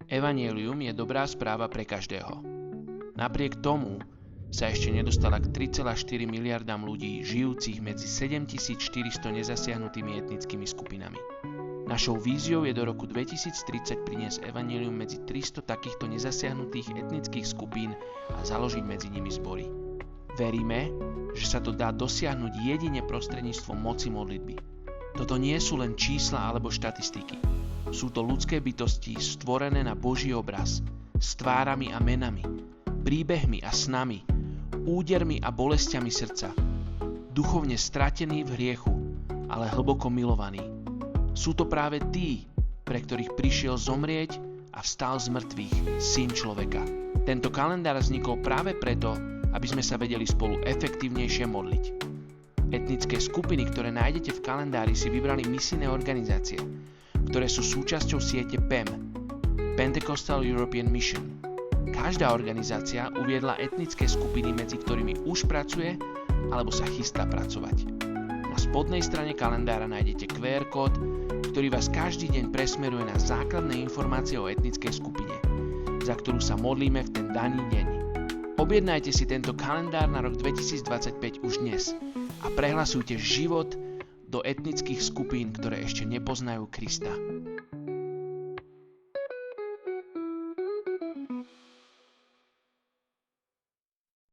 Evanjelium je dobrá správa pre každého. Napriek tomu sa ešte nedostala k 3,4 miliardám ľudí žijúcich medzi 7400 nezasiahnutými etnickými skupinami. Našou víziou je do roku 2030 priniesť evanjelium medzi 300 takýchto nezasiahnutých etnických skupín a založiť medzi nimi zbory. Veríme, že sa to dá dosiahnuť jedine prostredníctvom moci modlitby. Toto nie sú len čísla alebo štatistiky. Sú to ľudské bytosti stvorené na Boží obraz, s tvárami a menami, príbehmi a snami, údermi a bolestiami srdca, duchovne stratení v hriechu, ale hlboko milovaní. Sú to práve tí, pre ktorých prišiel zomrieť a vstal z mŕtvych Syn človeka. Tento kalendár vznikol práve preto, aby sme sa vedeli spolu efektívnejšie modliť. Etnické skupiny, ktoré nájdete v kalendári, si vybrali misijné organizácie, ktoré sú súčasťou siete PEM, Pentecostal European Mission. Každá organizácia uviedla etnické skupiny, medzi ktorými už pracuje alebo sa chystá pracovať. Na spodnej strane kalendára nájdete QR kód, ktorý vás každý deň presmeruje na základné informácie o etnickej skupine, za ktorú sa modlíme v ten daný deň. Objednajte si tento kalendár na rok 2025 už dnes a prehlasujte život do etnických skupín, ktoré ešte nepoznajú Krista.